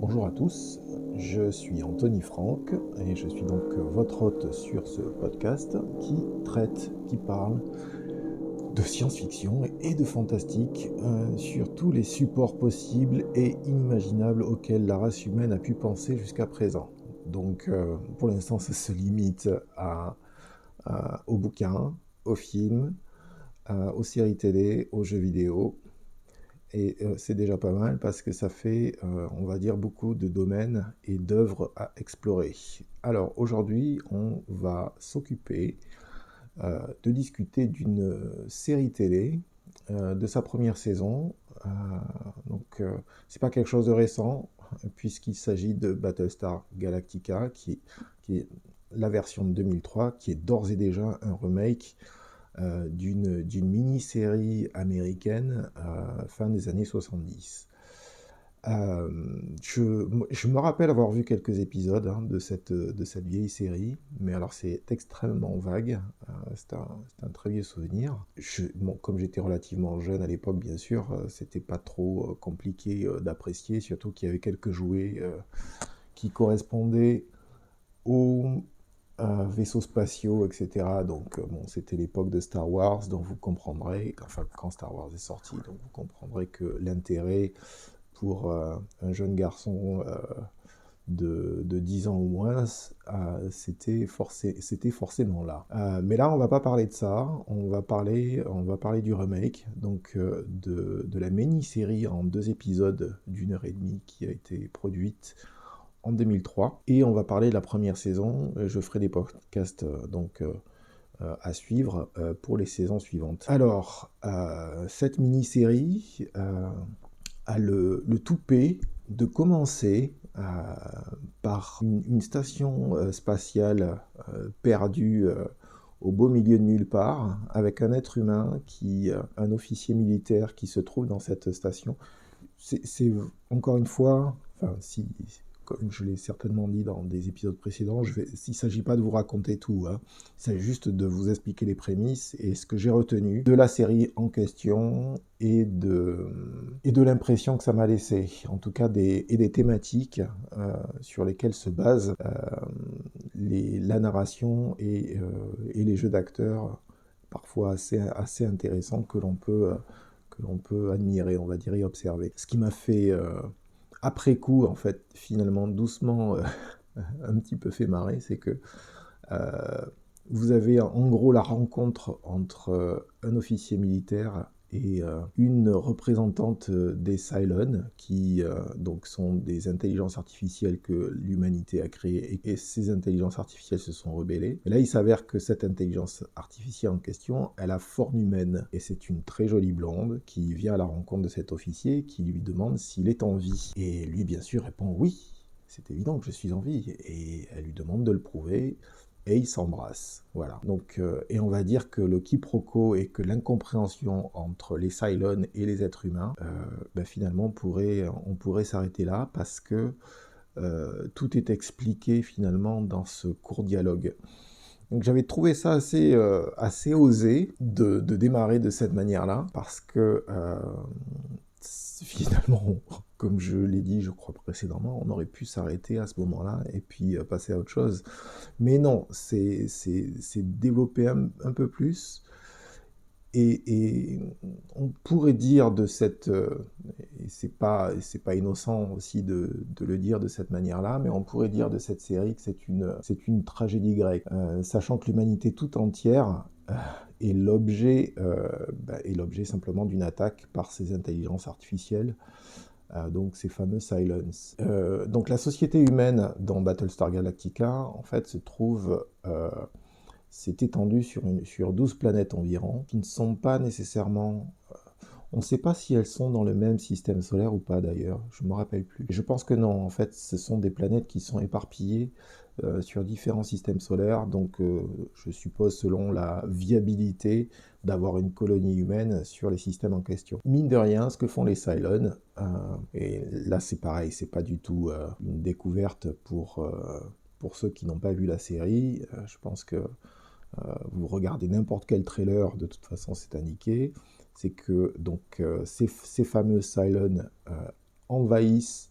Bonjour à tous, je suis Anthony Franck et je suis donc votre hôte sur ce podcast qui parle de science-fiction et de fantastique sur tous les supports possibles et inimaginables auxquels la race humaine a pu penser jusqu'à présent. Donc pour l'instant ça se limite aux bouquins, aux films, aux séries télé, aux jeux vidéo. Et c'est déjà pas mal parce que ça fait, on va dire, beaucoup de domaines et d'œuvres à explorer. Alors aujourd'hui, on va s'occuper de discuter d'une série télé, de sa première saison. Euh, donc c'est pas quelque chose de récent puisqu'il s'agit de Battlestar Galactica qui est la version de 2003, qui est d'ores et déjà un remake d'une mini-série américaine fin des années 70. Je me rappelle avoir vu quelques épisodes de cette vieille série, mais alors c'est extrêmement vague, c'est un très vieux souvenir. Bon, comme j'étais relativement jeune à l'époque, bien sûr, c'était pas trop compliqué d'apprécier, surtout qu'il y avait quelques jouets qui correspondaient aux vaisseaux spatiaux, etc. Donc, bon, c'était l'époque de Star Wars, donc vous comprendrez, enfin, quand Star Wars est sorti, donc vous comprendrez que l'intérêt pour un jeune garçon de 10 ans ou moins, c'était forcément là. Mais là, on va pas parler de ça, on va parler du remake, donc de la mini-série en 2 épisodes d'1 heure et demie qui a été produite en 2003. Et on va parler de la première saison. Je ferai des podcasts à suivre pour les saisons suivantes. Alors, cette mini-série a le toupet de commencer par une station spatiale perdue au beau milieu de nulle part, avec un être humain, un officier militaire qui se trouve dans cette station. C'est encore une fois, enfin, si, comme je l'ai certainement dit dans des épisodes précédents, il ne s'agit pas de vous raconter tout, hein. Il s'agit juste de vous expliquer les prémices et ce que j'ai retenu de la série en question et de l'impression que ça m'a laissé, en tout cas et des thématiques sur lesquelles se base la narration et les jeux d'acteurs, parfois assez intéressants que l'on peut admirer, on va dire, et observer. Ce qui m'a fait, après coup, en fait, finalement, doucement, un petit peu fait marrer, c'est que euh, vous avez en gros la rencontre entre un officier militaire et une représentante des Cylons, qui donc sont des intelligences artificielles que l'humanité a créées, et ces intelligences artificielles se sont rebellées. Et là, il s'avère que cette intelligence artificielle en question, elle a forme humaine, et c'est une très jolie blonde qui vient à la rencontre de cet officier, qui lui demande s'il est en vie. Et lui, bien sûr, répond oui. C'est évident que je suis en vie. Et elle lui demande de le prouver et ils s'embrassent. Voilà. Donc, et on va dire que le quiproquo et que l'incompréhension entre les Cylons et les êtres humains, finalement, on pourrait s'arrêter là parce que tout est expliqué finalement dans ce court dialogue. Donc j'avais trouvé ça assez osé de démarrer de cette manière-là, parce que finalement, comme je l'ai dit, je crois précédemment, on aurait pu s'arrêter à ce moment-là et puis passer à autre chose. Mais non, c'est développé un peu plus. Et on pourrait dire de cette... et c'est pas innocent aussi de le dire de cette manière-là, mais on pourrait dire de cette série que c'est une tragédie grecque. Sachant que l'humanité tout entière est l'objet simplement d'une attaque par ces intelligences artificielles, donc ces fameux Cylons. Donc la société humaine dans Battlestar Galactica, en fait, s'est étendue sur 12 planètes environ, qui ne sont pas nécessairement... On ne sait pas si elles sont dans le même système solaire ou pas d'ailleurs, je ne me rappelle plus. Je pense que non, en fait, ce sont des planètes qui sont éparpillées sur différents systèmes solaires, donc je suppose selon la viabilité d'avoir une colonie humaine sur les systèmes en question. Mine de rien, ce que font les Cylons, et là c'est pareil, c'est pas du tout une découverte pour ceux qui n'ont pas vu la série. Je pense que vous regardez n'importe quel trailer, de toute façon c'est indiqué, c'est que donc ces fameux Cylons envahissent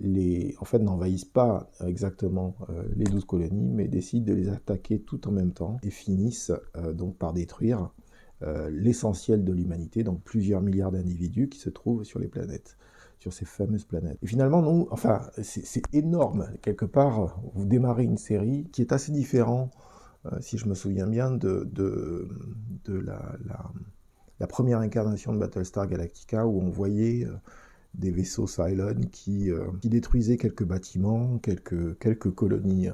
en fait, n'envahissent pas exactement les 12 colonies, mais décident de les attaquer tout en même temps et finissent donc par détruire l'essentiel de l'humanité, donc plusieurs milliards d'individus qui se trouvent sur les planètes, sur ces fameuses planètes. Et finalement, non, enfin, c'est énorme. Quelque part, vous démarrez une série qui est assez différente, si je me souviens bien, de la première incarnation de Battlestar Galactica, où on voyait des vaisseaux Cylon qui détruisaient quelques bâtiments, quelques colonies,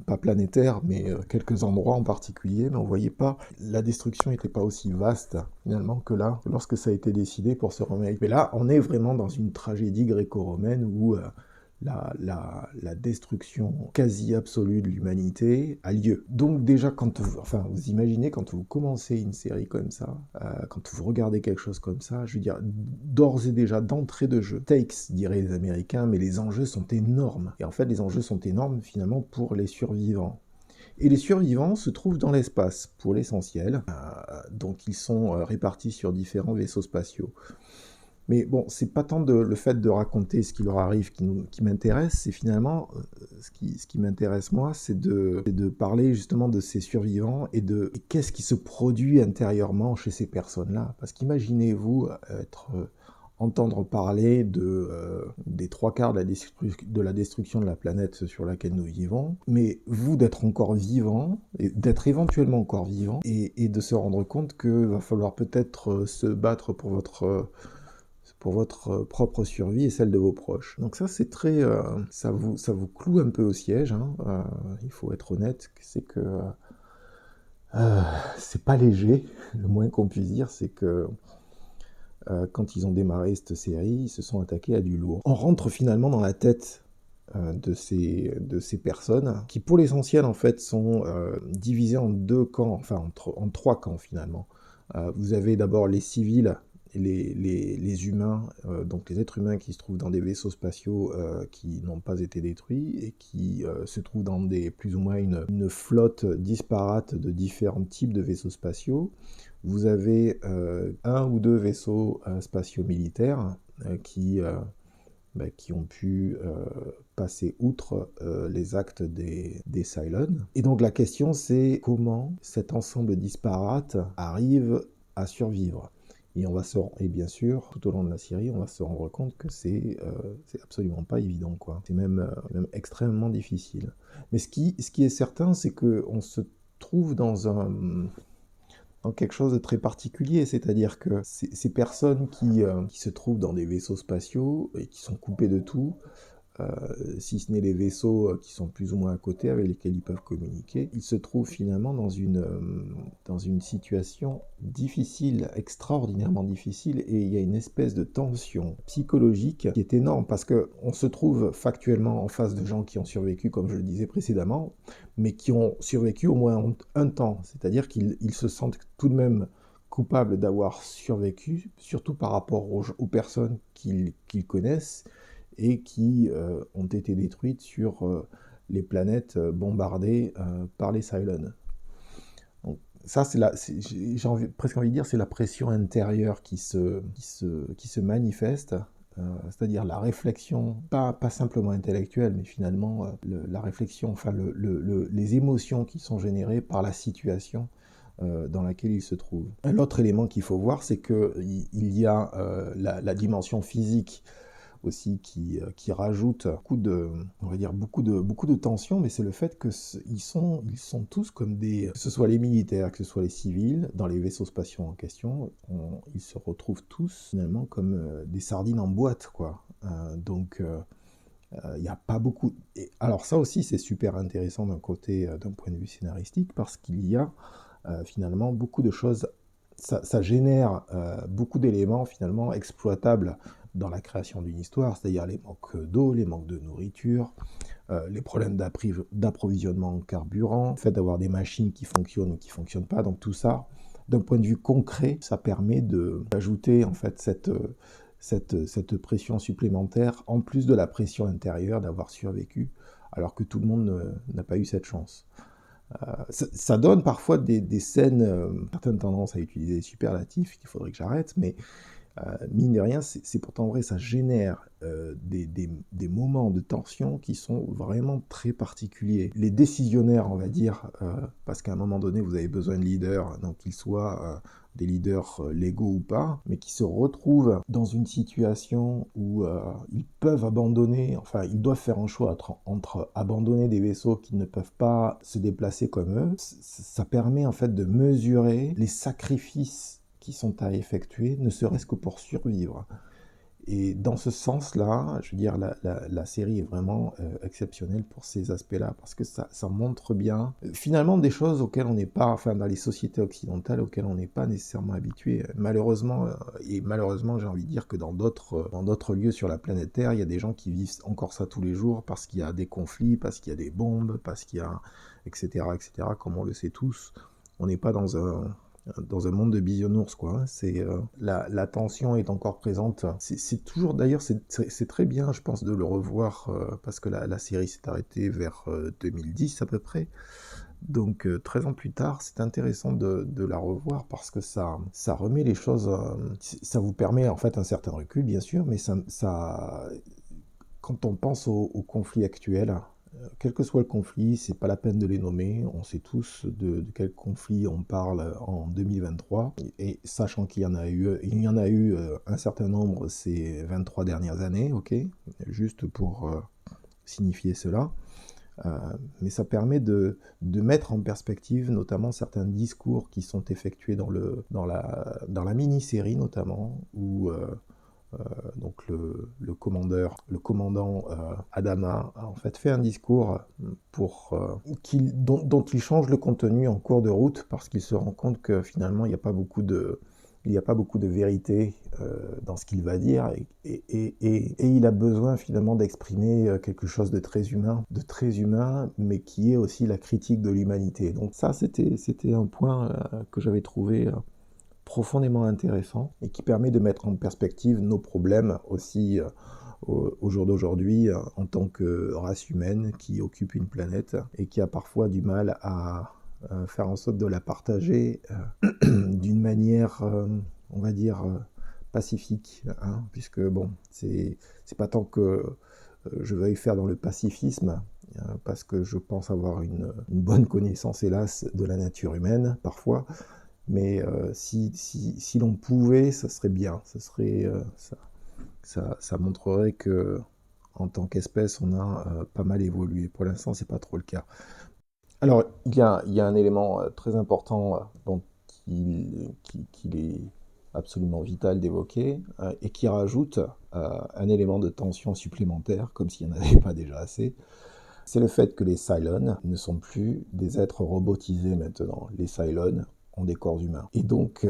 pas planétaires, mais quelques endroits en particulier, mais on voyait pas, la destruction n'était pas aussi vaste finalement que là, lorsque ça a été décidé pour ce remake. Mais là, on est vraiment dans une tragédie gréco-romaine où la destruction quasi absolue de l'humanité a lieu. Donc déjà, vous imaginez quand vous commencez une série comme ça, quand vous regardez quelque chose comme ça, je veux dire, d'ores et déjà, d'entrée de jeu, takes, diraient les Américains, mais les enjeux sont énormes. Et en fait, les enjeux sont énormes finalement pour les survivants. Et les survivants se trouvent dans l'espace, pour l'essentiel. Donc ils sont répartis sur différents vaisseaux spatiaux. Mais bon, c'est pas tant le fait de raconter ce qui leur arrive qui m'intéresse, c'est finalement, ce qui m'intéresse moi, c'est de parler justement de ces survivants et qu'est-ce qui se produit intérieurement chez ces personnes-là. Parce qu'imaginez-vous entendre parler des trois quarts de la destruction de la planète sur laquelle nous vivons, mais vous d'être encore vivant, et d'être éventuellement encore vivant, et de se rendre compte qu'il va falloir peut-être se battre pour votre propre survie et celle de vos proches. Donc ça, c'est très... ça vous cloue un peu au siège, hein. Il faut être honnête, c'est que c'est pas léger. Le moins qu'on puisse dire, c'est que quand ils ont démarré cette série, ils se sont attaqués à du lourd. On rentre finalement dans la tête de ces personnes, qui pour l'essentiel en fait sont divisées en deux camps, enfin en trois camps finalement. Vous avez d'abord les civils, les humains, donc les êtres humains qui se trouvent dans des vaisseaux spatiaux qui n'ont pas été détruits et qui se trouvent dans plus ou moins une flotte disparate de différents types de vaisseaux spatiaux. Vous avez un ou deux vaisseaux spatiaux militaires qui ont pu passer outre les actes des Cylons. Et donc la question c'est comment cet ensemble disparate arrive à survivre. Et bien sûr, tout au long de la série, on va se rendre compte que c'est absolument pas évident, quoi. C'est même extrêmement difficile. Mais ce qui est certain, c'est qu'on se trouve dans quelque chose de très particulier, c'est-à-dire que ces personnes qui se trouvent dans des vaisseaux spatiaux et qui sont coupés de tout, si ce n'est les vaisseaux qui sont plus ou moins à côté avec lesquels ils peuvent communiquer, ils se trouvent finalement dans une situation difficile, extraordinairement difficile, et il y a une espèce de tension psychologique qui est énorme parce qu'on se trouve factuellement en face de gens qui ont survécu, comme je le disais précédemment, mais qui ont survécu au moins un temps, c'est-à-dire qu'ils se sentent tout de même coupables d'avoir survécu, surtout par rapport aux personnes qu'ils connaissent, et qui ont été détruites sur les planètes bombardées par les Cylons. Donc, ça, presque envie de dire, c'est la pression intérieure qui se manifeste, c'est-à-dire la réflexion, pas simplement intellectuelle, mais finalement la réflexion, enfin les émotions qui sont générées par la situation dans laquelle il se trouve. L'autre élément qu'il faut voir, c'est qu'il y a la dimension physique aussi qui rajoute beaucoup de tension, mais c'est le fait qu'ils sont tous comme que ce soit les militaires, que ce soit les civils, dans les vaisseaux spatiaux en question, ils se retrouvent tous finalement comme des sardines en boîte, quoi. Donc il n'y a pas beaucoup... Alors ça aussi c'est super intéressant d'un point de vue scénaristique, parce qu'il y a finalement beaucoup de choses, ça génère beaucoup d'éléments finalement exploitables dans la création d'une histoire, c'est-à-dire les manques d'eau, les manques de nourriture, les problèmes d'approvisionnement en carburant, le fait d'avoir des machines qui fonctionnent ou qui ne fonctionnent pas. Donc tout ça, d'un point de vue concret, ça permet d'ajouter en fait cette pression supplémentaire, en plus de la pression intérieure d'avoir survécu, alors que tout le monde n'a pas eu cette chance. Ça donne parfois des scènes, certaines tendances à utiliser des superlatifs, qu'il faudrait que j'arrête, mais mine de rien, c'est pourtant vrai, ça génère des moments de tension qui sont vraiment très particuliers. Les décisionnaires, on va dire, parce qu'à un moment donné, vous avez besoin de leaders, donc qu'ils soient des leaders légaux ou pas, mais qui se retrouvent dans une situation où ils peuvent abandonner, enfin, ils doivent faire un choix entre abandonner des vaisseaux qui ne peuvent pas se déplacer comme eux. Ça permet en fait de mesurer les sacrifices qui sont à effectuer, ne serait-ce que pour survivre. Et dans ce sens-là, je veux dire, la série est vraiment exceptionnelle pour ces aspects-là, parce que ça montre bien, finalement, des choses auxquelles on n'est pas, enfin, dans les sociétés occidentales, auxquelles on n'est pas nécessairement habitué. Malheureusement, et malheureusement, j'ai envie de dire que dans d'autres lieux sur la planète Terre, il y a des gens qui vivent encore ça tous les jours, parce qu'il y a des conflits, parce qu'il y a des bombes, parce qu'il y a, etc., etc., comme on le sait tous. On n'est pas dans un monde de bisounours, quoi. C'est la tension est encore présente. C'est toujours, d'ailleurs, c'est très bien, je pense, de le revoir parce que la série s'est arrêtée vers 2010 à peu près. Donc 13 ans plus tard, c'est intéressant de la revoir parce que ça remet les choses, ça vous permet en fait un certain recul, bien sûr, mais quand on pense au conflit actuel, quel que soit le conflit, c'est pas la peine de les nommer. On sait tous de quel conflit on parle en 2023. Et sachant qu'il y en a eu un certain nombre ces 23 dernières années, ok, juste pour signifier cela. Mais ça permet de mettre en perspective notamment certains discours qui sont effectués dans la mini-série notamment, où donc le commandant Adama a en fait fait un discours dont il change le contenu en cours de route parce qu'il se rend compte que finalement il n'y a pas beaucoup de vérité dans ce qu'il va dire et il a besoin finalement d'exprimer quelque chose de très humain, mais qui est aussi la critique de l'humanité. Donc ça, c'était un point que j'avais trouvé profondément intéressant et qui permet de mettre en perspective nos problèmes aussi au jour d'aujourd'hui en tant que race humaine qui occupe une planète et qui a parfois du mal à faire en sorte de la partager d'une manière, on va dire, pacifique, hein, puisque bon, c'est pas tant que je veuille faire dans le pacifisme, parce que je pense avoir une bonne connaissance, hélas, de la nature humaine, parfois, mais si l'on pouvait, ça serait bien. Ça montrerait que en tant qu'espèce, on a pas mal évolué. Pour l'instant, c'est pas trop le cas. Alors, il y a un élément très important dont qu'il est absolument vital d'évoquer et qui rajoute un élément de tension supplémentaire, comme s'il n'y en avait pas déjà assez. C'est le fait que les Cylons ne sont plus des êtres robotisés maintenant. Les Cylons ont des corps humains. Et donc,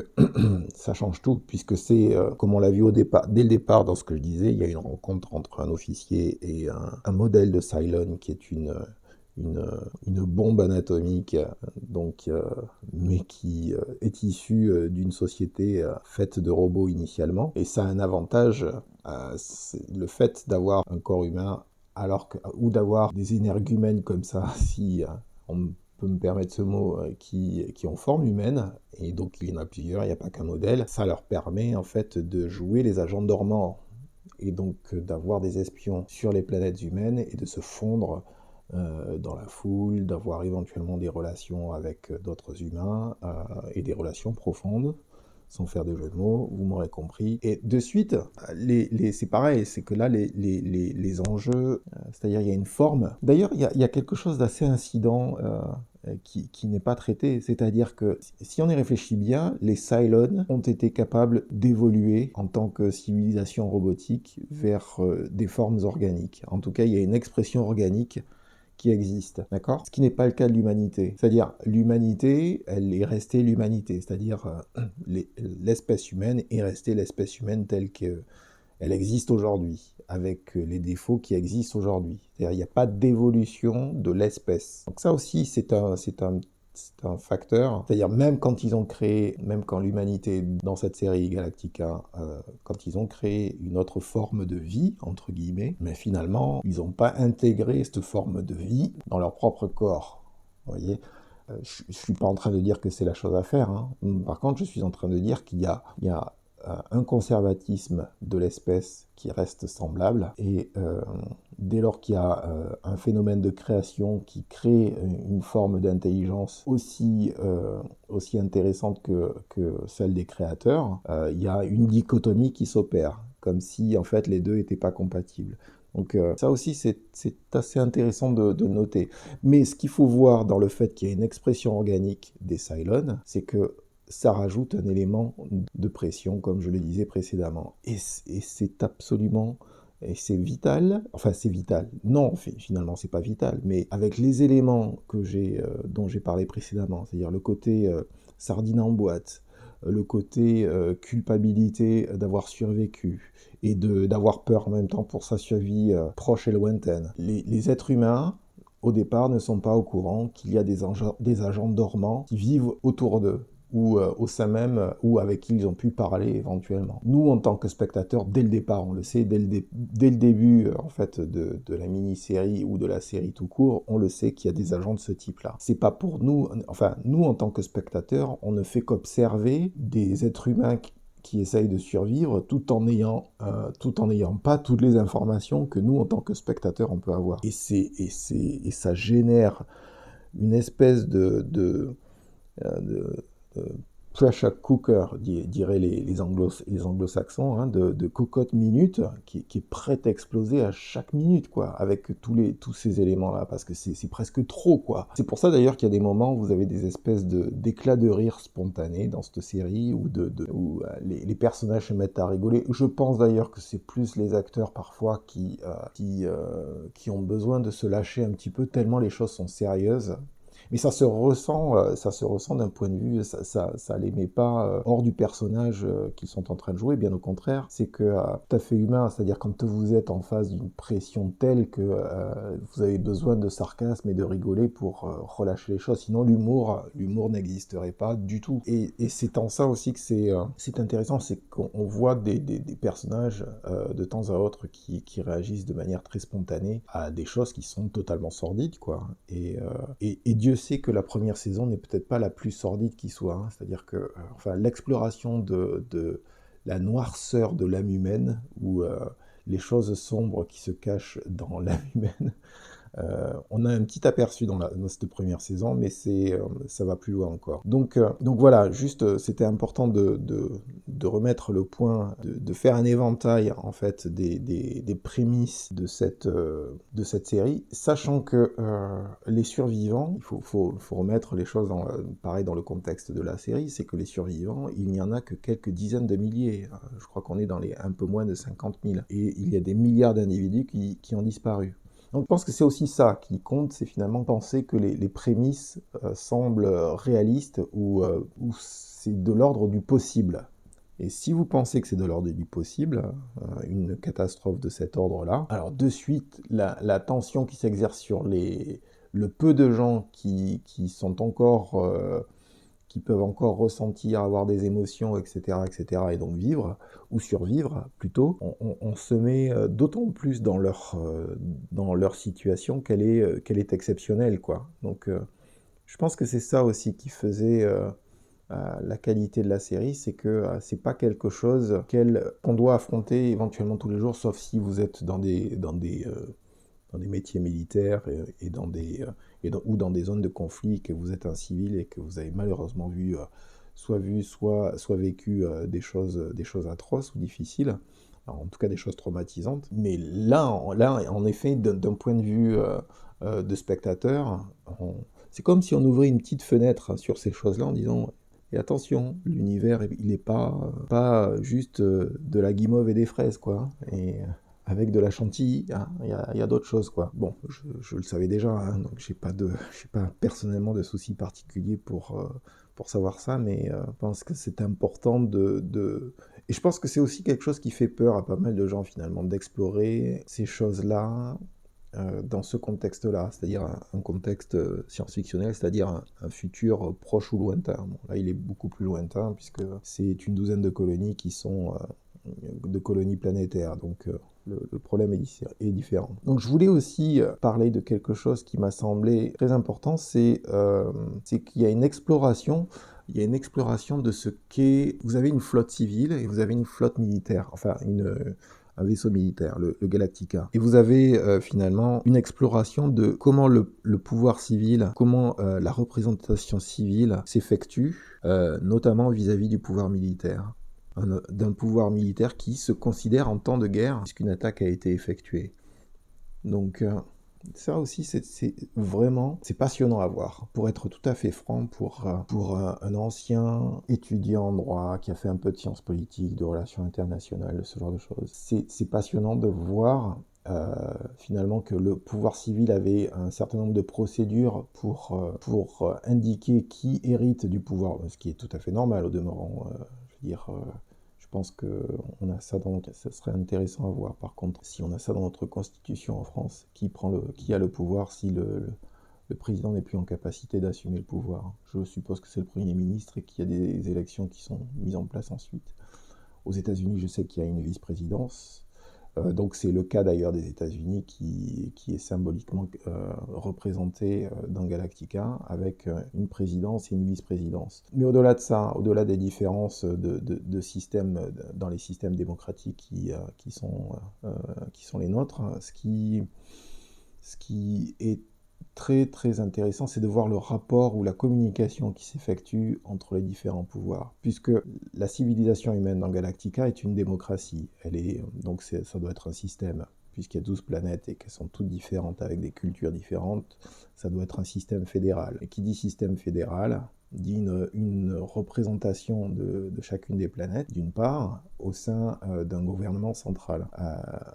ça change tout, puisque c'est, comme on l'a vu dès le départ dans ce que je disais, il y a une rencontre entre un officier et un modèle de Cylon qui est une bombe anatomique, donc, mais qui est issue d'une société faite de robots initialement. Et ça a un avantage, c'est le fait d'avoir un corps humain ou d'avoir des énergumènes comme ça, si on peut me permettre ce mot, qui ont forme humaine, et donc il y en a plusieurs, il n'y a pas qu'un modèle, ça leur permet en fait de jouer les agents dormants, et donc d'avoir des espions sur les planètes humaines, et de se fondre dans la foule, d'avoir éventuellement des relations avec d'autres humains, et des relations profondes, sans faire de jeu de mots, vous m'aurez compris. Et de suite, c'est pareil, c'est que là, les enjeux, c'est-à-dire il y a une forme. D'ailleurs, il y a quelque chose d'assez incident qui n'est pas traité, c'est-à-dire que si on y réfléchit bien, les Cylons ont été capables d'évoluer en tant que civilisation robotique vers des formes organiques. En tout cas, il y a une expression organique qui existe, d'accord? Ce qui n'est pas le cas de l'humanité. C'est-à-dire, l'humanité, elle est restée l'humanité, c'est-à-dire l'espèce humaine est restée l'espèce humaine telle qu'elle existe aujourd'hui, avec les défauts qui existent aujourd'hui. C'est-à-dire, il n'y a pas d'évolution de l'espèce. Donc ça aussi, c'est un facteur. C'est-à-dire, même quand l'humanité, dans cette série Galactica, quand ils ont créé une autre forme de vie, entre guillemets, mais finalement, ils n'ont pas intégré cette forme de vie dans leur propre corps. Vous voyez, je ne suis pas en train de dire que c'est la chose à faire, hein. Par contre, je suis en train de dire qu'il y a un conservatisme de l'espèce qui reste semblable, et dès lors qu'il y a un phénomène de création qui crée une forme d'intelligence aussi intéressante que celle des créateurs, il y a une dichotomie qui s'opère, comme si en fait les deux n'étaient pas compatibles. Donc ça aussi c'est assez intéressant de noter. Mais ce qu'il faut voir dans le fait qu'il y a une expression organique des Cylons, c'est que ça rajoute un élément de pression, comme je le disais précédemment. Et c'est absolument... Et c'est vital, enfin c'est vital, non finalement c'est pas vital, mais avec les éléments dont j'ai parlé précédemment, c'est-à-dire le côté sardine en boîte, le côté culpabilité d'avoir survécu, et d'avoir peur en même temps pour sa survie proche et lointaine. Les êtres humains, au départ, ne sont pas au courant qu'il y a des agents dormants qui vivent autour d'eux, ou au sein même, ou avec qui ils ont pu parler éventuellement. Nous, en tant que spectateurs, dès le départ, on le sait, dès le début en fait, de la mini-série ou de la série tout court, on le sait qu'il y a des agents de ce type-là. C'est pas pour nous, enfin, nous, en tant que spectateurs, on ne fait qu'observer des êtres humains qui essayent de survivre tout en n'ayant pas toutes les informations que nous, en tant que spectateurs, on peut avoir. Et ça génère une espèce de pressure cooker, diraient les anglo-saxons, hein, de cocotte minute qui est prête à exploser à chaque minute, quoi, avec tous ces éléments-là, parce que c'est presque trop, quoi. C'est pour ça d'ailleurs qu'il y a des moments où vous avez des espèces d'éclats de rire spontanés dans cette série, où les personnages se mettent à rigoler. Je pense d'ailleurs que c'est plus les acteurs parfois qui ont besoin de se lâcher un petit peu, tellement les choses sont sérieuses. Mais ça se ressent d'un point de vue, ça les met pas hors du personnage qu'ils sont en train de jouer, bien au contraire. C'est que tout à fait humain, c'est-à-dire quand vous êtes en face d'une pression telle que vous avez besoin de sarcasme et de rigoler pour relâcher les choses. Sinon, l'humour n'existerait pas du tout. Et c'est en ça aussi que c'est intéressant, c'est qu'on voit des personnages de temps à autre qui réagissent de manière très spontanée à des choses qui sont totalement sordides, quoi. Et Dieu sait que la première saison n'est peut-être pas la plus sordide qui soit, hein. C'est-à-dire que enfin, l'exploration de la noirceur de l'âme humaine, ou les choses sombres qui se cachent dans l'âme humaine, on a un petit aperçu dans cette première saison, mais ça va plus loin encore. Donc voilà, juste, c'était important de remettre le point, de faire un éventail en fait des prémices de cette série, sachant que les survivants, il faut remettre les choses pareil dans le contexte de la série, c'est que les survivants, il n'y en a que quelques dizaines de milliers. Je crois qu'on est dans les un peu moins de 50 000. Et il y a des milliards d'individus qui ont disparu. Donc je pense que c'est aussi ça qui compte, c'est finalement penser que les prémices semblent réalistes, ou c'est de l'ordre du possible. Et si vous pensez que c'est de l'ordre du possible, une catastrophe de cet ordre-là, alors de suite, la tension qui s'exerce sur le peu de gens qui sont encore... qui peuvent encore ressentir, avoir des émotions, etc., et donc vivre, ou survivre plutôt, on se met d'autant plus dans leur situation qu'elle est exceptionnelle, quoi. Donc je pense que c'est ça aussi qui faisait la qualité de la série, c'est que c'est pas quelque chose qu'on doit affronter éventuellement tous les jours, sauf si vous êtes dans des métiers militaires ou dans des zones de conflit, que vous êtes un civil et que vous avez malheureusement soit vécu des choses atroces ou difficiles, alors, en tout cas des choses traumatisantes. Mais là en effet, d'un point de vue de spectateur, c'est comme si on ouvrait une petite fenêtre sur ces choses-là en disant: et attention, l'univers, il n'est pas juste de la guimauve et des fraises, quoi. Et avec de la chantilly, hein, il y a d'autres choses, quoi. Bon, je le savais déjà, hein, donc j'ai pas personnellement de soucis particuliers pour savoir ça, mais je pense que c'est important et je pense que c'est aussi quelque chose qui fait peur à pas mal de gens, finalement, d'explorer ces choses-là dans ce contexte-là, c'est-à-dire un contexte science-fictionnel, c'est-à-dire un futur proche ou lointain. Bon, là, il est beaucoup plus lointain, puisque c'est une douzaine de colonies qui sont de colonies planétaires, donc le problème est différent. Donc je voulais aussi parler de quelque chose qui m'a semblé très important, c'est qu'il y a une exploration il y a une exploration de ce qu'est... Vous avez une flotte civile et vous avez une flotte militaire, enfin un vaisseau militaire, le Galactica. Et vous avez finalement une exploration de comment le pouvoir civil, comment la représentation civile s'effectue, notamment vis-à-vis du pouvoir militaire. D'un pouvoir militaire qui se considère en temps de guerre puisqu'une attaque a été effectuée. Donc ça aussi, c'est vraiment, c'est passionnant à voir. Pour être tout à fait franc, pour un ancien étudiant en droit qui a fait un peu de sciences politiques, de relations internationales, ce genre de choses, c'est passionnant de voir finalement que le pouvoir civil avait un certain nombre de procédures pour indiquer qui hérite du pouvoir, ce qui est tout à fait normal au demeurant. Je veux dire... Je pense qu'on a ça ça serait intéressant à voir. Par contre, si on a ça dans notre constitution en France, qui a le pouvoir si le président n'est plus en capacité d'assumer le pouvoir? Je suppose que c'est le Premier ministre et qu'il y a des élections qui sont mises en place ensuite. Aux États-Unis, je sais qu'il y a une vice-présidence. Donc c'est le cas d'ailleurs des États-Unis qui est symboliquement représenté dans Galactica avec une présidence et une vice-présidence. Mais au-delà de ça, au-delà des différences de systèmes dans les systèmes démocratiques qui sont les nôtres, ce qui est très très intéressant, c'est de voir le rapport ou la communication qui s'effectue entre les différents pouvoirs. Puisque la civilisation humaine dans Galactica est une démocratie. Donc ça doit être un système, puisqu'il y a 12 planètes et qu'elles sont toutes différentes avec des cultures différentes, ça doit être un système fédéral. Et qui dit système fédéral dit une représentation de chacune des planètes, d'une part, au sein d'un gouvernement central,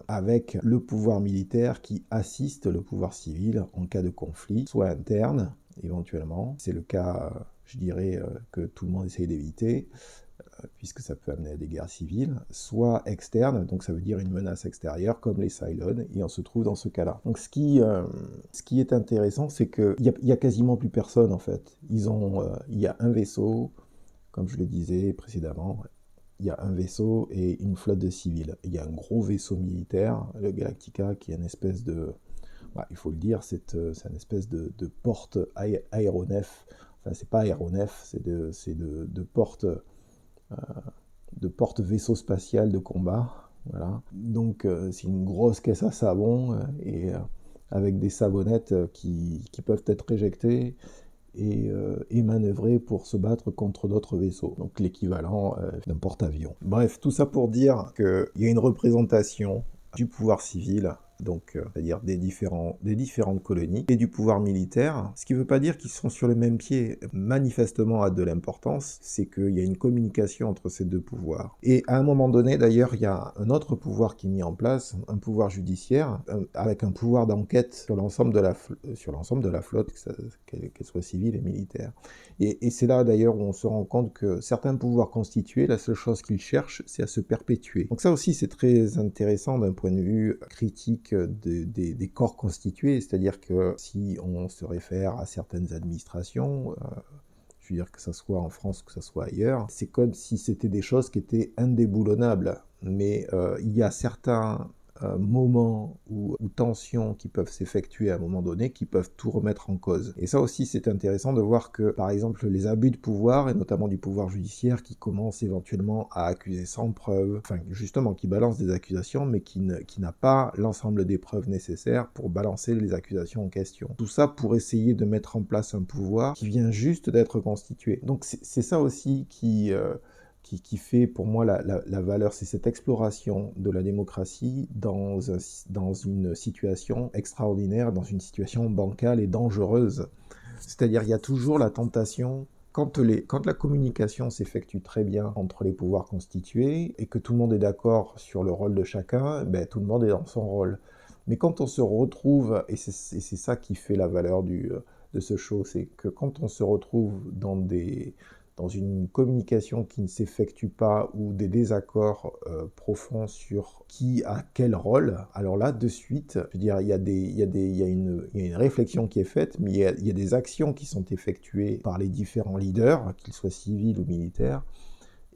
avec le pouvoir militaire qui assiste le pouvoir civil en cas de conflit, soit interne, éventuellement. C'est le cas, je dirais, que tout le monde essaye d'éviter, puisque ça peut amener à des guerres civiles, soit externe, donc ça veut dire une menace extérieure, comme les Cylons, et on se trouve dans ce cas-là. Donc ce qui est intéressant, c'est qu'il y a quasiment plus personne, en fait. Il y a un vaisseau, comme je le disais précédemment, il y a un vaisseau et une flotte de civils. Il y a un gros vaisseau militaire, le Galactica, qui est une espèce de... il faut le dire, c'est une espèce de porte-aéronef. Enfin, c'est pas aéronef, c'est de porte... de porte-vaisseau spatial de combat. Voilà. Donc c'est une grosse caisse à savon et avec des savonnettes qui peuvent être éjectées et manœuvrer pour se battre contre d'autres vaisseaux. Donc l'équivalent d'un porte-avions. Bref, tout ça pour dire qu'il y a une représentation du pouvoir civil, donc c'est-à-dire des différentes colonies, et du pouvoir militaire, ce qui ne veut pas dire qu'ils sont sur le même pied. Manifestement a de l'importance, c'est qu'il y a une communication entre ces deux pouvoirs. Et à un moment donné, d'ailleurs, il y a un autre pouvoir qui est mis en place, un pouvoir judiciaire, avec un pouvoir d'enquête sur l'ensemble de la flotte, qu'elle soit civile et militaire. Et c'est là d'ailleurs où on se rend compte que certains pouvoirs constitués, la seule chose qu'ils cherchent, c'est à se perpétuer. Donc ça aussi, c'est très intéressant d'un point de vue critique des corps constitués, c'est-à-dire que si on se réfère à certaines administrations, je veux dire que ce soit en France ou que ce soit ailleurs, c'est comme si c'était des choses qui étaient indéboulonnables. Mais il y a certains moments ou tensions qui peuvent s'effectuer à un moment donné qui peuvent tout remettre en cause. Et ça aussi, c'est intéressant de voir que, par exemple, les abus de pouvoir, et notamment du pouvoir judiciaire, qui commencent éventuellement à accuser sans preuve, enfin, justement, qui balance des accusations, mais qui n'a pas l'ensemble des preuves nécessaires pour balancer les accusations en question. Tout ça pour essayer de mettre en place un pouvoir qui vient juste d'être constitué. Donc c'est ça aussi qui fait pour moi la valeur, c'est cette exploration de la démocratie dans une situation extraordinaire, dans une situation bancale et dangereuse. C'est-à-dire il y a toujours la tentation, quand la communication s'effectue très bien entre les pouvoirs constitués et que tout le monde est d'accord sur le rôle de chacun, tout le monde est dans son rôle. Mais quand on se retrouve, et c'est ça qui fait la valeur de ce show, c'est que quand on se retrouve dans une communication qui ne s'effectue pas ou des désaccords profonds sur qui a quel rôle, alors là, de suite, je veux dire, il y a une réflexion qui est faite, mais il y a des actions qui sont effectuées par les différents leaders, qu'ils soient civils ou militaires,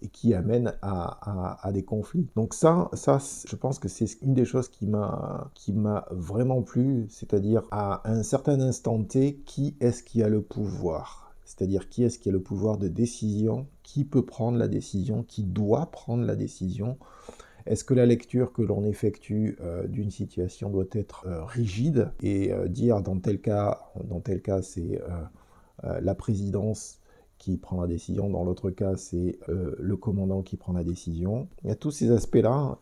et qui amènent à des conflits. Donc ça, je pense que c'est une des choses qui m'a vraiment plu, c'est-à-dire à un certain instant T, qui est-ce qui a le pouvoir ? c'est-à-dire qui est-ce qui a le pouvoir de décision, qui peut prendre la décision, qui doit prendre la décision. Est-ce que la lecture que l'on effectue d'une situation doit être rigide et dire dans tel cas c'est la présidence qui prend la décision, dans l'autre cas c'est le commandant qui prend la décision. Il y a tous ces aspects-là.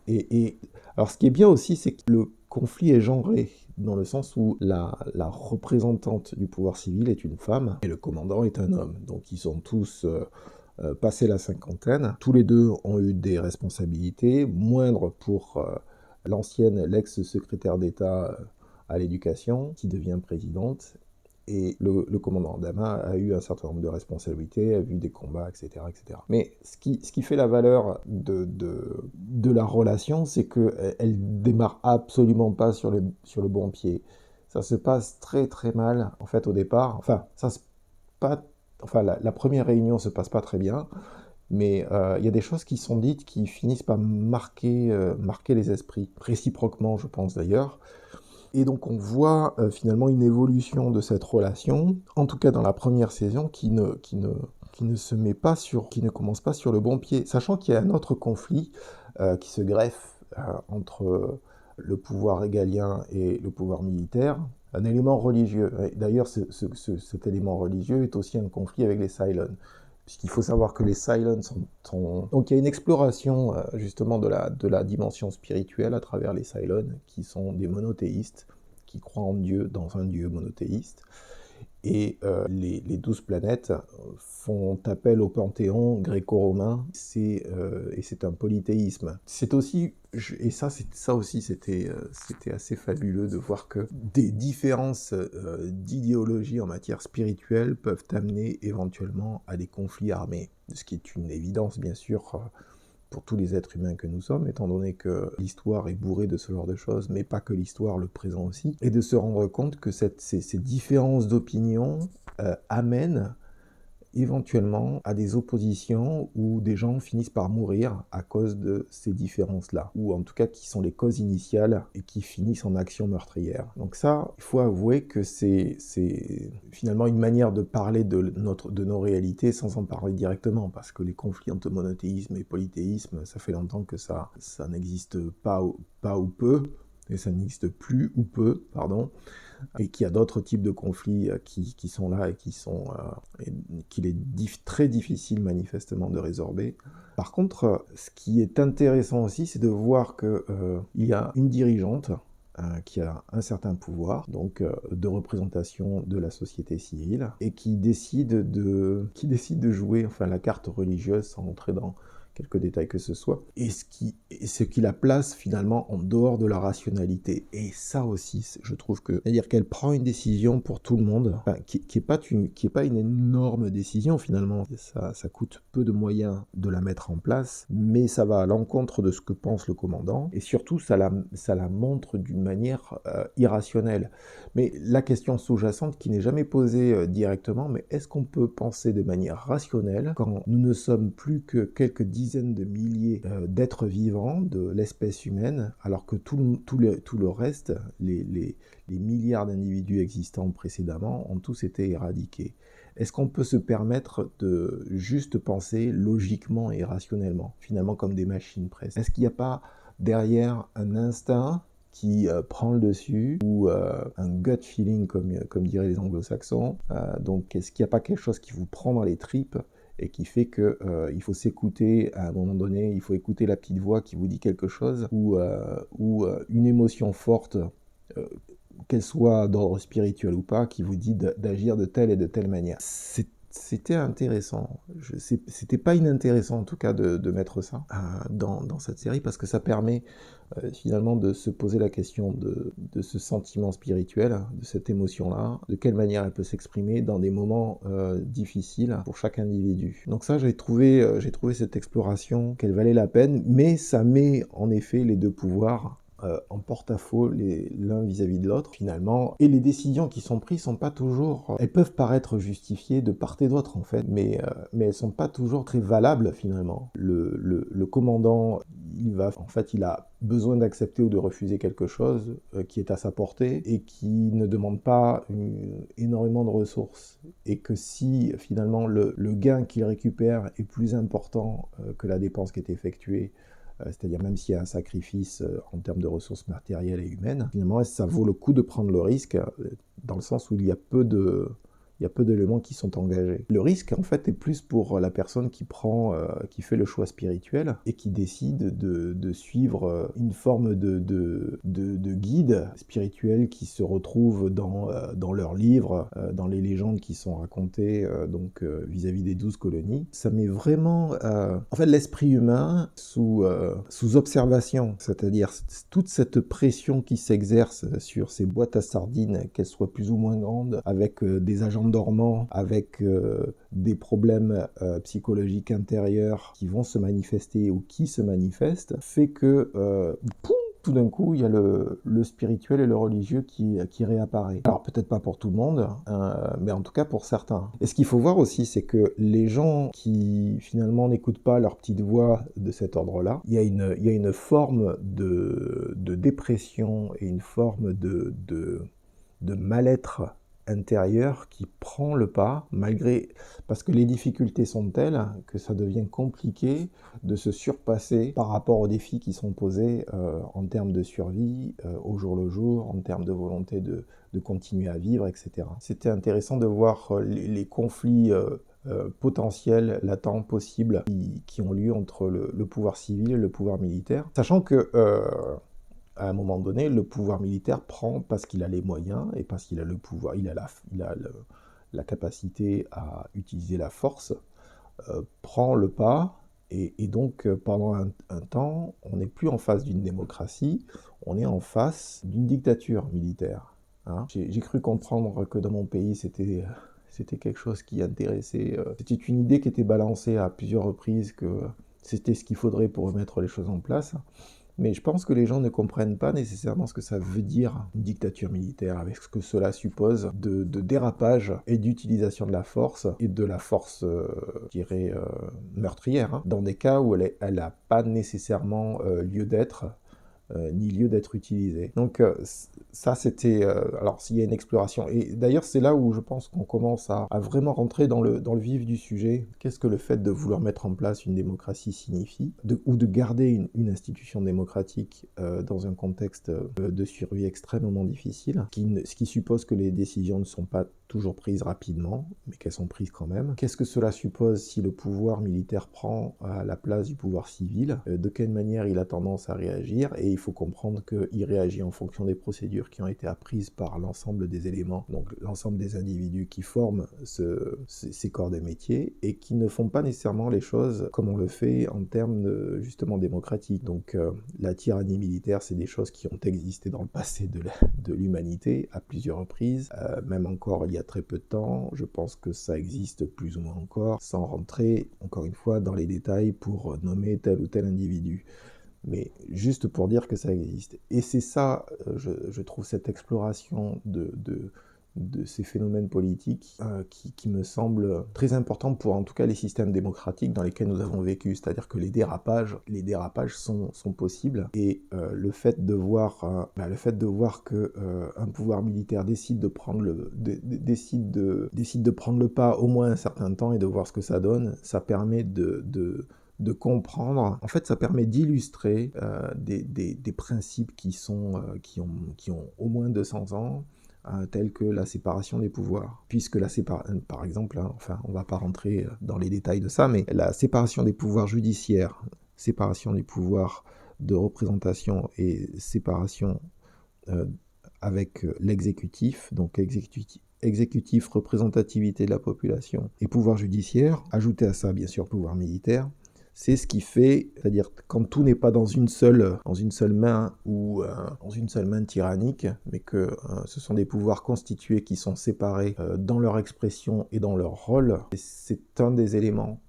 Alors ce qui est bien aussi, c'est que le conflit est genré, dans le sens où la représentante du pouvoir civil est une femme et le commandant est un homme. Donc ils sont tous passé la cinquantaine. Tous les deux ont eu des responsabilités, moindres pour l'ex-secrétaire d'État à l'éducation, qui devient présidente. Et le commandant Dama a eu un certain nombre de responsabilités, a vu des combats, etc. etc. Mais ce qui fait la valeur de la relation, c'est qu'elle démarre absolument pas sur le bon pied. Ça se passe très très mal, en fait, au départ. La première réunion se passe pas très bien, mais il y a des choses qui sont dites qui finissent par marquer les esprits, réciproquement, je pense d'ailleurs. Et donc on voit finalement une évolution de cette relation, en tout cas dans la première saison, qui ne commence pas sur le bon pied, sachant qu'il y a un autre conflit qui se greffe entre le pouvoir régalien et le pouvoir militaire, un élément religieux. Et d'ailleurs, cet élément religieux est aussi un conflit avec les Cylons, puisqu'il faut savoir que les Cylons sont... Donc il y a une exploration justement de la dimension spirituelle à travers les Cylons, qui sont des monothéistes, qui croient en Dieu, dans un Dieu monothéiste. Et les 12 planètes font appel au panthéon gréco-romain, et c'est un polythéisme. C'est aussi, et ça aussi c'était assez fabuleux de voir que des différences d'idéologie en matière spirituelle peuvent amener éventuellement à des conflits armés, ce qui est une évidence bien sûr pour tous les êtres humains que nous sommes, étant donné que l'histoire est bourrée de ce genre de choses, mais pas que l'histoire, le présent aussi, et de se rendre compte que ces différences d'opinion amènent éventuellement à des oppositions où des gens finissent par mourir à cause de ces différences-là, ou en tout cas qui sont les causes initiales et qui finissent en action meurtrière. Donc ça, il faut avouer que c'est finalement une manière de parler de nos réalités sans en parler directement, parce que les conflits entre monothéisme et polythéisme, ça fait longtemps que ça n'existe pas ou peu, et ça n'existe plus ou peu, pardon, et qu'il y a d'autres types de conflits qui sont là et qu'il est très difficile manifestement de résorber. Par contre, ce qui est intéressant aussi, c'est de voir qu'il y a une dirigeante qui a un certain pouvoir, donc de représentation de la société civile, et qui décide de jouer la carte religieuse sans entrer dans quelques détails que ce soit, et ce qui la place finalement en dehors de la rationalité. Et ça aussi, je trouve que, c'est-à-dire qu'elle prend une décision pour tout le monde, qui est pas une énorme décision finalement. Ça coûte peu de moyens de la mettre en place, mais ça va à l'encontre de ce que pense le commandant, et surtout ça la montre d'une manière irrationnelle. Mais la question sous-jacente qui n'est jamais posée directement, mais est-ce qu'on peut penser de manière rationnelle quand nous ne sommes plus que quelques dizaines de milliers d'êtres vivants de l'espèce humaine, alors que tout le reste, les milliards d'individus existants précédemment, ont tous été éradiqués? Est-ce qu'on peut se permettre de juste penser logiquement et rationnellement, finalement comme des machines presque? Est-ce qu'il n'y a pas derrière un instinct qui prend le dessus, ou un gut feeling comme diraient les anglo-saxons? Donc est-ce qu'il n'y a pas quelque chose qui vous prend dans les tripes et qui fait que il faut s'écouter à un moment donné, il faut écouter la petite voix qui vous dit quelque chose, ou une émotion forte, qu'elle soit d'ordre spirituel ou pas, qui vous dit d'agir de telle et de telle manière? C'était intéressant. C'était pas inintéressant en tout cas de mettre ça dans cette série, parce que ça permet finalement de se poser la question de ce sentiment spirituel, de cette émotion-là, de quelle manière elle peut s'exprimer dans des moments difficiles pour chaque individu. Donc ça, j'ai trouvé cette exploration qu'elle valait la peine, mais ça met en effet les deux pouvoirs en porte-à-faux l'un vis-à-vis de l'autre finalement, et les décisions qui sont prises sont pas toujours, elles peuvent paraître justifiées de part et d'autre en fait, mais elles sont pas toujours très valables finalement. Le commandant, il a besoin d'accepter ou de refuser quelque chose qui est à sa portée et qui ne demande pas énormément de ressources. Et que si finalement le gain qu'il récupère est plus important que la dépense qui est effectuée, c'est-à-dire même s'il y a un sacrifice en termes de ressources matérielles et humaines, finalement ça vaut le coup de prendre le risque dans le sens où il y a peu d'éléments qui sont engagés. Le risque, en fait, est plus pour la personne qui fait le choix spirituel et qui décide de suivre une forme de guide spirituel qui se retrouve dans leurs livres, dans les légendes qui sont racontées vis-à-vis des 12 colonies. Ça met vraiment, en fait, l'esprit humain sous observation, c'est-à-dire toute cette pression qui s'exerce sur ces boîtes à sardines, qu'elles soient plus ou moins grandes, avec des agents dormants, avec des problèmes psychologiques intérieurs qui vont se manifester ou qui se manifestent, fait que tout d'un coup, il y a le spirituel et le religieux qui réapparaît. Alors peut-être pas pour tout le monde, mais en tout cas pour certains. Et ce qu'il faut voir aussi, c'est que les gens qui finalement n'écoutent pas leur petite voix de cet ordre-là, il y a une forme de dépression et une forme de mal-être intérieur qui prend le pas, parce que les difficultés sont telles que ça devient compliqué de se surpasser par rapport aux défis qui sont posés en termes de survie, au jour le jour, en termes de volonté de continuer à vivre, etc. C'était intéressant de voir les conflits potentiels, latents, possibles, qui ont lieu entre le pouvoir civil et le pouvoir militaire, sachant que à un moment donné, le pouvoir militaire prend, parce qu'il a les moyens et parce qu'il a le pouvoir, il a la capacité à utiliser la force, prend le pas, et donc pendant un temps, on n'est plus en face d'une démocratie, on est en face d'une dictature militaire. Hein. J'ai cru comprendre que dans mon pays, c'était quelque chose qui intéressait, c'était une idée qui était balancée à plusieurs reprises, que c'était ce qu'il faudrait pour remettre les choses en place. Mais je pense que les gens ne comprennent pas nécessairement ce que ça veut dire, une dictature militaire, avec ce que cela suppose de dérapage et d'utilisation de la force, et de la force, je dirais, meurtrière, hein, dans des cas où elle n'a pas nécessairement lieu d'être, ni lieu d'être utilisé. Donc ça, c'était... alors s'il y a une exploration, et d'ailleurs c'est là où je pense qu'on commence à vraiment rentrer dans le vif du sujet. Qu'est-ce que le fait de vouloir mettre en place une démocratie signifie, ou de garder une institution démocratique dans un contexte de survie extrêmement difficile, ce qui suppose que les décisions ne sont pas toujours prises rapidement, mais qu'elles sont prises quand même. Qu'est-ce que cela suppose si le pouvoir militaire prend à la place du pouvoir civil? De quelle manière il a tendance à réagir? Et il faut comprendre qu'il réagit en fonction des procédures qui ont été apprises par l'ensemble des éléments, donc l'ensemble des individus qui forment ces corps de métier, et qui ne font pas nécessairement les choses comme on le fait en termes justement démocratiques. Donc la tyrannie militaire, c'est des choses qui ont existé dans le passé de l'humanité à plusieurs reprises, même encore il y a très peu de temps. Je pense que ça existe plus ou moins encore, sans rentrer encore une fois dans les détails pour nommer tel ou tel individu, mais juste pour dire que ça existe. Et c'est ça, je trouve, cette exploration de ces phénomènes politiques qui me semble très important pour en tout cas les systèmes démocratiques dans lesquels nous avons vécu, c'est-à-dire que les dérapages sont possibles, et le fait de voir que un pouvoir militaire décide de prendre le pas au moins un certain temps, et de voir ce que ça donne, ça permet de comprendre, en fait ça permet d'illustrer des principes qui ont au moins 200 ans, tels que la séparation des pouvoirs. Puisque par exemple, hein, enfin on va pas rentrer dans les détails de ça, mais la séparation des pouvoirs judiciaires, séparation des pouvoirs de représentation et séparation avec l'exécutif, donc exécutif, représentativité de la population, et pouvoir judiciaire, ajouté à ça bien sûr pouvoir militaire, c'est ce qui fait, c'est-à-dire quand tout n'est pas dans une seule main, ou dans une seule main tyrannique, mais que ce sont des pouvoirs constitués qui sont séparés dans leur expression et dans leur rôle. Et c'est un des éléments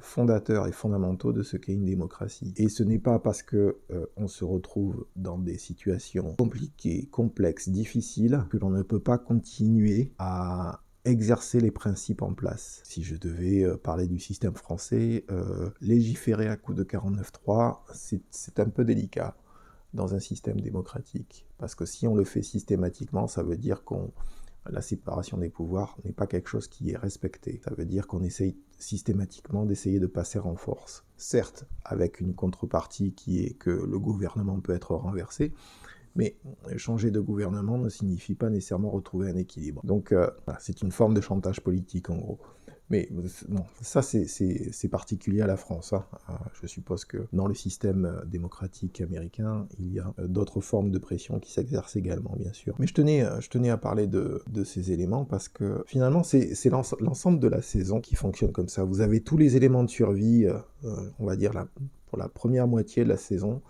fondateurs et fondamentaux de ce qu'est une démocratie. Et ce n'est pas parce que on se retrouve dans des situations compliquées, complexes, difficiles, que l'on ne peut pas continuer à exercer les principes en place. Si je devais parler du système français, légiférer à coup de 49.3, c'est un peu délicat dans un système démocratique. Parce que si on le fait systématiquement, ça veut dire qu'on la séparation des pouvoirs n'est pas quelque chose qui est respecté. Ça veut dire qu'on essaye systématiquement d'essayer de passer en force. Certes, avec une contrepartie qui est que le gouvernement peut être renversé, mais changer de gouvernement ne signifie pas nécessairement retrouver un équilibre. Donc c'est une forme de chantage politique en gros. Mais bon, ça c'est particulier à la France. Hein. Je suppose que dans le système démocratique américain, il y a d'autres formes de pression qui s'exercent également, bien sûr. Mais je tenais à parler de ces éléments parce que finalement c'est l'ensemble de la saison qui fonctionne comme ça. Vous avez tous les éléments de survie, on va dire pour la première moitié de la saison,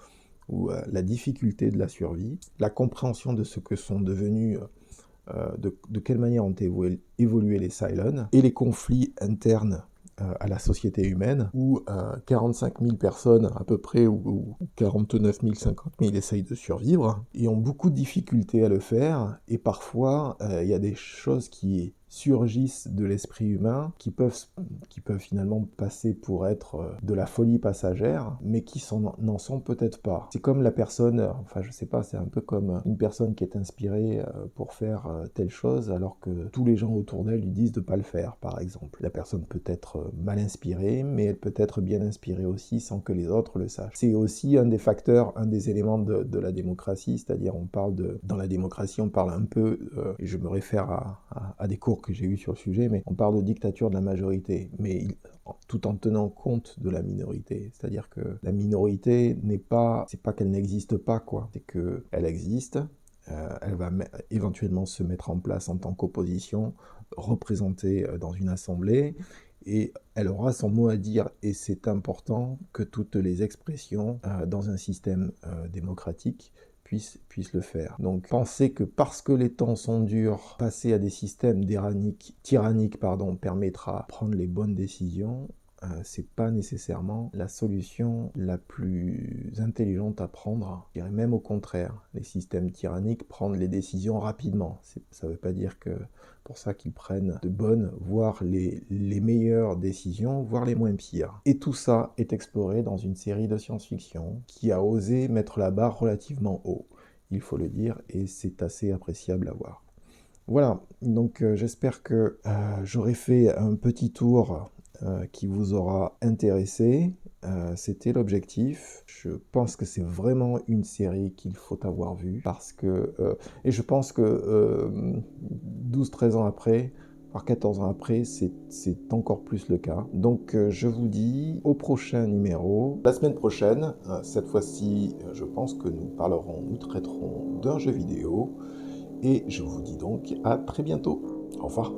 où la difficulté de la survie, la compréhension de ce que sont devenus, de quelle manière ont évolué les Cylons, et les conflits internes à la société humaine, où 45 000 personnes à peu près, ou 49 000, 50 000 essayent de survivre, et ont beaucoup de difficultés à le faire, et parfois il y a des choses qui surgissent de l'esprit humain, qui peuvent finalement passer pour être de la folie passagère, mais qui n'en sont peut-être pas. C'est comme la personne, enfin je sais pas, c'est un peu comme une personne qui est inspirée pour faire telle chose, alors que tous les gens autour d'elle lui disent de pas le faire, par exemple. La personne peut être mal inspirée, mais elle peut être bien inspirée aussi sans que les autres le sachent. C'est aussi un des facteurs, un des éléments de la démocratie, c'est-à-dire dans la démocratie on parle un peu, et je me réfère à des cours que j'ai eu sur le sujet, mais on parle de dictature de la majorité, mais tout en tenant compte de la minorité. C'est-à-dire que la minorité c'est pas qu'elle n'existe pas, quoi. C'est qu'elle existe, elle va éventuellement se mettre en place en tant qu'opposition, représentée dans une assemblée, et elle aura son mot à dire, et c'est important que toutes les expressions dans un système démocratique puissent le faire. Donc penser que parce que les temps sont durs, passer à des systèmes tyranniques permettra de prendre les bonnes décisions, c'est pas nécessairement la solution la plus intelligente à prendre. Je dirais même au contraire, les systèmes tyranniques prennent les décisions rapidement. Ça veut pas dire que pour ça qu'ils prennent de bonnes, voire les meilleures décisions, voire les moins pires. Et tout ça est exploré dans une série de science-fiction qui a osé mettre la barre relativement haut, il faut le dire, et c'est assez appréciable à voir. Voilà, donc j'espère que j'aurai fait un petit tour qui vous aura intéressé. C'était l'objectif. Je pense que c'est vraiment une série qu'il faut avoir vue parce que, et je pense que 12-13 ans après, voire 14 ans après, c'est encore plus le cas. Donc je vous dis au prochain numéro. La semaine prochaine, cette fois-ci, je pense que nous traiterons d'un jeu vidéo. Et je vous dis donc à très bientôt. Au revoir.